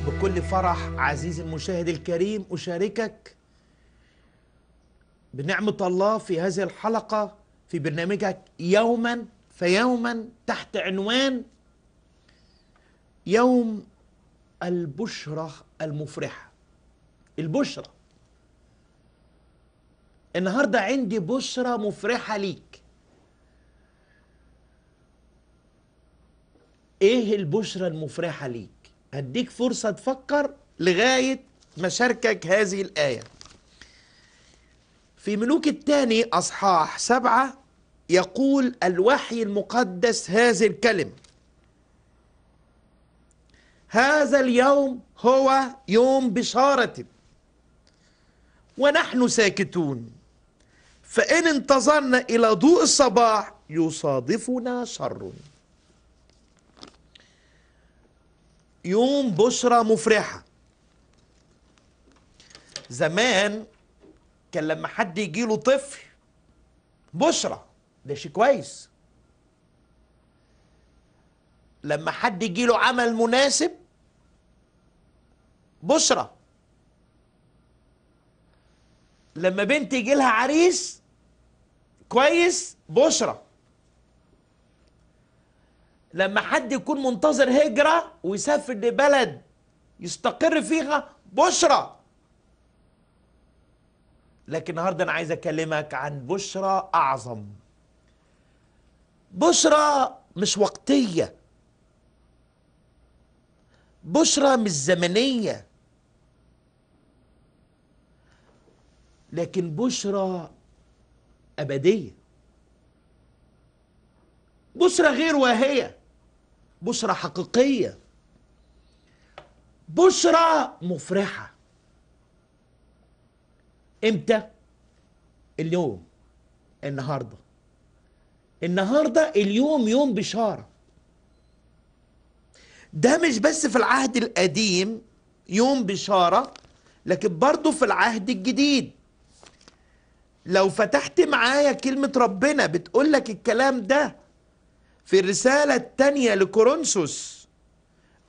بكل فرح عزيزي المشاهد الكريم أشاركك بنعمة الله في هذه الحلقة في برنامجك يوما فيوما تحت عنوان يوم البشرة المفرحة. البشرة النهاردة عندي بشرة مفرحة ليك. ايه البشرة المفرحة ليك؟ هديك فرصة تفكر لغاية ما اشاركك هذه الآية في ملوك الثاني أصحاح 7. يقول الوحي المقدس هذه الكلمة: هذا اليوم هو يوم بشارة ونحن ساكتون، فإن انتظرنا إلى ضوء الصباح يصادفنا شر. يوم بشرة مفرحة. زمان كان لما حد يجيله طفل بشرة، ده شيء كويس. لما حد يجيله عمل مناسب بشرة. لما بنت يجيلها عريس كويس بشرة. لما حد يكون منتظر هجرة ويسافر لبلد يستقر فيها بشرة. لكن النهارده انا عايز اكلمك عن بشرة اعظم. بشرة مش وقتية، بشرة مش زمنية، لكن بشرة أبدية. بشرة غير واهية، بشرة حقيقية، بشرة مفرحة. امتى؟ اليوم، النهارده. النهارده اليوم يوم بشارة. ده مش بس في العهد القديم يوم بشارة، لكن برضه في العهد الجديد. لو فتحت معايا كلمة ربنا بتقول لك الكلام ده في الرسالة الثانية لكورنثوس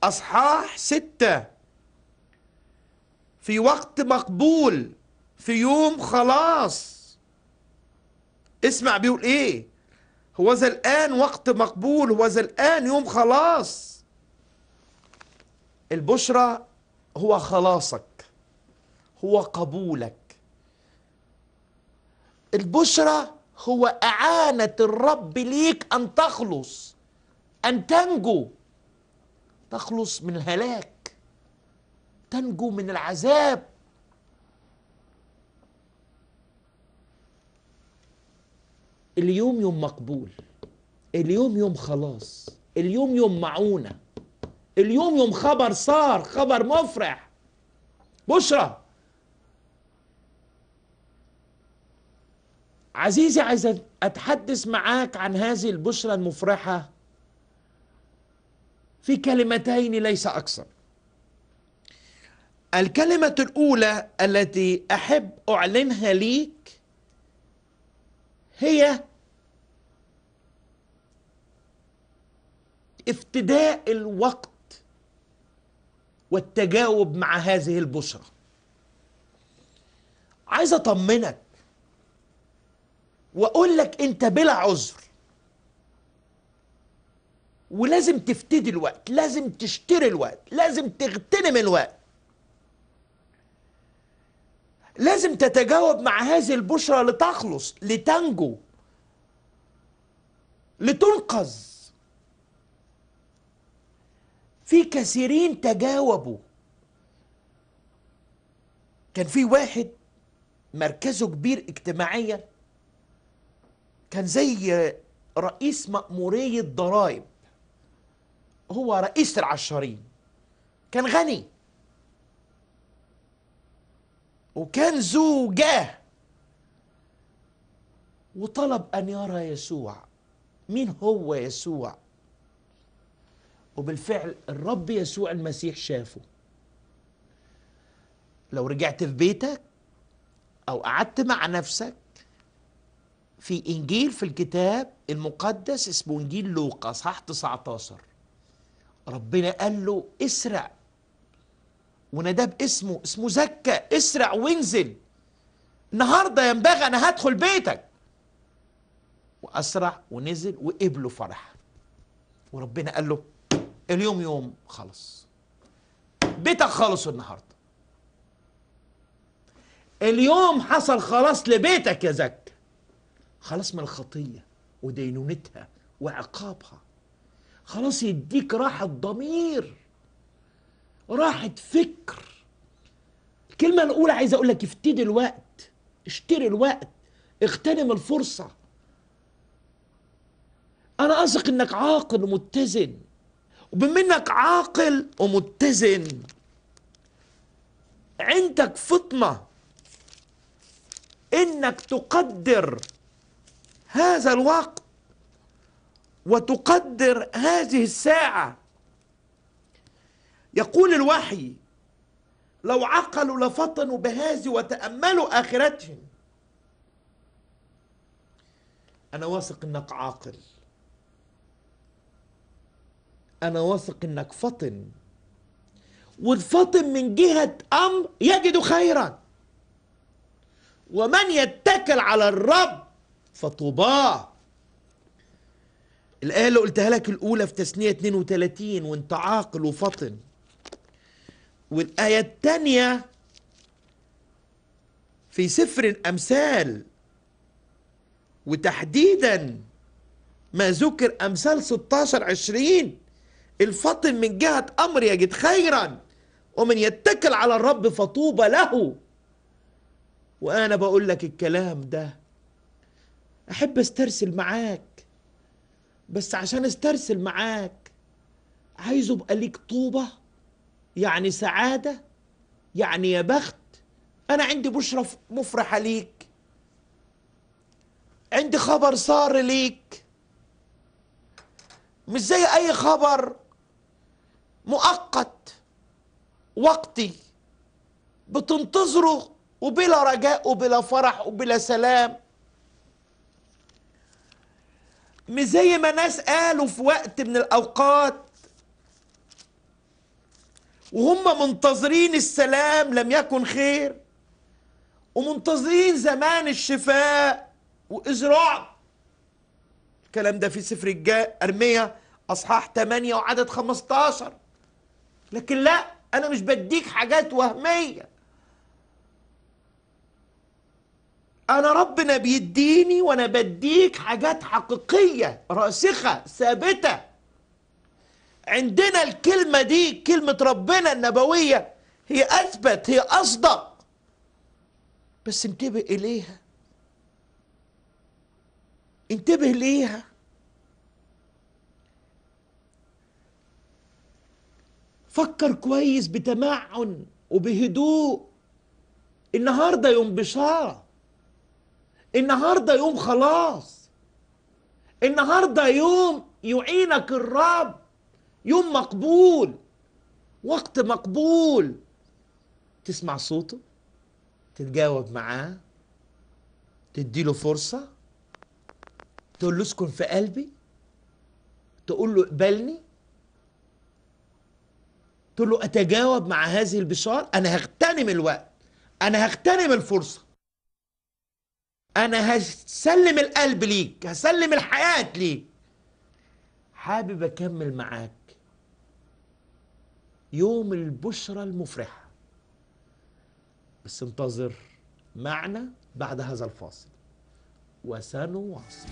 أصحاح 6: في وقت مقبول، في يوم خلاص. اسمع بيقول ايه: هو ذا الآن وقت مقبول، هو ذا الآن يوم خلاص. البشرى هو خلاصك، هو قبولك. البشرى هو إعانة الرب ليك أن تخلص، أن تنجو، تخلص من الهلاك، تنجو من العذاب. اليوم يوم مقبول، اليوم يوم خلاص، اليوم يوم معونة، اليوم يوم خبر صار، خبر مفرح، بشرى. عزيزي، عايز أتحدث معاك عن هذه البشرى المفرحة في كلمتين ليس أكثر. الكلمة الأولى التي أحب أعلنها ليك هي افتداء الوقت والتجاوب مع هذه البشرى. عايز أطمنك وأقول لك أنت بلا عذر، ولازم تفتدي الوقت، لازم تشتري الوقت، لازم تغتنم الوقت، لازم تتجاوب مع هذه البشرى لتخلص، لتنجو، لتنقذ. في كثيرين تجاوبوا. كان في واحد مركزه كبير اجتماعيا، كان زي رئيس مأمورية ضرائب، هو رئيس العشارين. كان غني وكان ذو جاه، وطلب أن يرى يسوع. مين هو يسوع؟ وبالفعل الرب يسوع المسيح شافه. لو رجعت في بيتك أو قعدت مع نفسك، في إنجيل في الكتاب المقدس اسمه إنجيل لوقا صح 19، ربنا قال له اسرع وناداه باسمه، اسمه زكا، اسرع وانزل النهارده ينبغي انا هدخل بيتك. واسرع ونزل وقبله فرح. وربنا قال له اليوم يوم خلص، بيتك خلص النهارده، اليوم حصل خلاص لبيتك يا زكا، خلاص من الخطيه ودينونتها وعقابها، خلاص يديك راحه ضمير، راحه فكر. الكلمه الاولى عايز اقول لك افتدي الوقت، اشتري الوقت، اغتنم الفرصه. انا اثق انك عاقل ومتزن، وبما انك عاقل ومتزن عندك فطنه انك تقدر هذا الوقت وتقدر هذه الساعه. يقول الوحي لو عقلوا لفطنوا بهذه وتأملوا آخرتهم. أنا واثق إنك عاقل، أنا واثق إنك فطن، والفطن من جهة أمر يجد خيرا، ومن يتكل على الرب فطوباه. الآية اللي قلتها لك الأولى في تثنية 32 وأنت عاقل وفطن، والآية الثانية في سفر الأمثال، وتحديدا ما ذكر أمثال 16-20، الفطن من جهة أمر يجد خيرا، ومن يتكل على الرب فطوبى له. وأنا بقول لك الكلام ده أحب استرسل معاك، بس عشان استرسل معاك عايزه يبقى ليك طوبة، يعني سعادة، يعني يا بخت. أنا عندي بشرة مفرحة ليك، عندي خبر صار ليك، مش زي أي خبر مؤقت وقتي بتنتظره وبلا رجاء وبلا فرح وبلا سلام. مش زي ما ناس قالوا في وقت من الأوقات وهم منتظرين السلام لم يكن خير، ومنتظرين زمان الشفاء وإزراع. الكلام ده في سفر أرميا أصحاح 8 وعدد 15. لكن لا، أنا مش بديك حاجات وهمية، أنا ربنا بيديني وأنا بديك حاجات حقيقية راسخة ثابتة. عندنا الكلمة دي، كلمة ربنا النبوية، هي أثبت، هي أصدق، بس انتبه إليها، انتبه ليها. فكر كويس بتمعن وبهدوء. النهارده يوم بشارة، النهارده يوم خلاص، النهارده يوم يعينك الرب، يوم مقبول، وقت مقبول. تسمع صوته، تتجاوب معاه، تديله فرصة، تقول له اسكن في قلبي، تقول له اقبلني، تقول له اتجاوب مع هذه البشارة. انا هغتنم الوقت، انا هغتنم الفرصة، انا هسلم القلب ليك، هسلم الحياة ليك، حابب اكمل معاك يوم البشرى المفرحة. بس انتظر معنا بعد هذا الفاصل وسنواصل.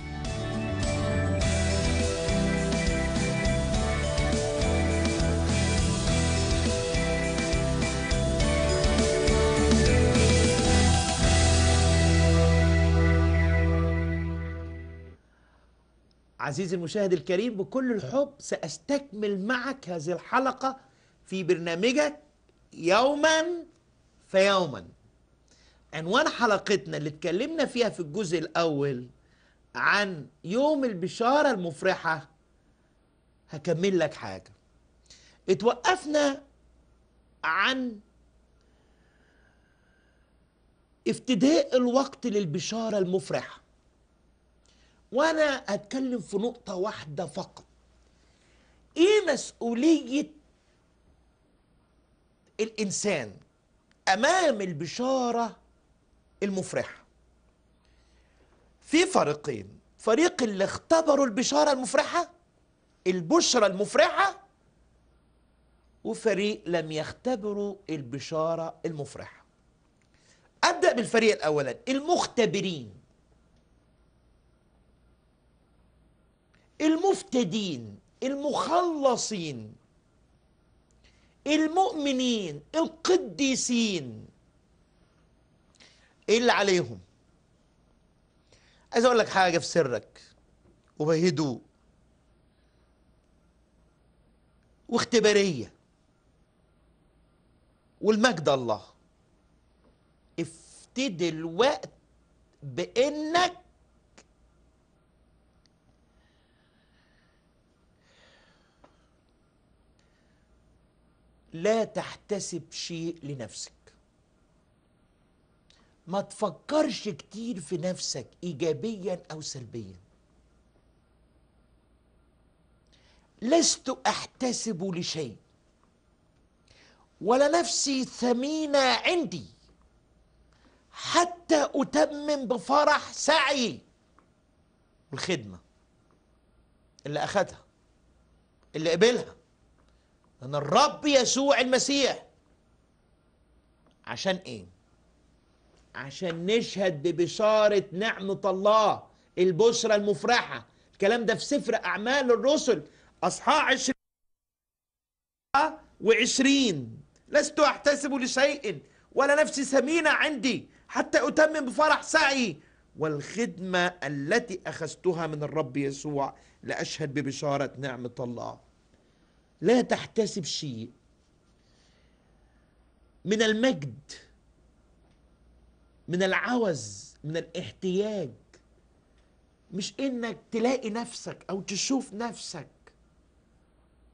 عزيزي المشاهد الكريم، بكل الحب سأستكمل معك هذه الحلقة في برنامجك يوما فيوما. عنوان حلقتنا اللي اتكلمنا فيها في الجزء الأول عن يوم البشارة المفرحة، هكمل لك حاجة. اتوقفنا عن افتداء الوقت للبشارة المفرحة، وأنا هتكلم في نقطة واحدة فقط. إيه مسؤولية الإنسان أمام البشارة المفرحة؟ في فريقين، فريق اللي اختبروا البشارة المفرحة، البشرى المفرحة، وفريق لم يختبروا البشارة المفرحة. أبدأ بالفريق الأولاني، المختبرين، المفتدين، المخلصين، المؤمنين، القديسين. ايه اللي عليهم؟ عايز اقول لك حاجة في سرك وبهدوء واختبارية والمجد الله. افتدي الوقت بانك لا تحتسب شيء لنفسك. ما تفكرش كتير في نفسك ايجابيا او سلبيا. لست احتسب لشيء ولا نفسي ثمينة عندي حتى اتمم بفرح سعي والخدمة اللي اخدها، اللي قبلها من الرب يسوع المسيح. عشان ايه؟ عشان نشهد ببشارة نعمة الله، البشرى المفرحة. الكلام ده في سفر أعمال الرسل أصحاح 20 و20. لست أحتسب لشيء ولا نفسي ثمينة عندي حتى أتمم بفرح سعي والخدمة التي أخذتها من الرب يسوع لأشهد ببشارة نعمة الله. لا تحتسب شيء من المجد، من العوز، من الاحتياج. مش انك تلاقي نفسك او تشوف نفسك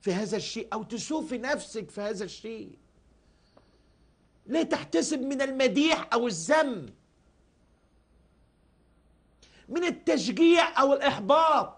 في هذا الشيء او تشوفي نفسك في هذا الشيء. لا تحتسب من المديح او الذم، من التشجيع او الاحباط.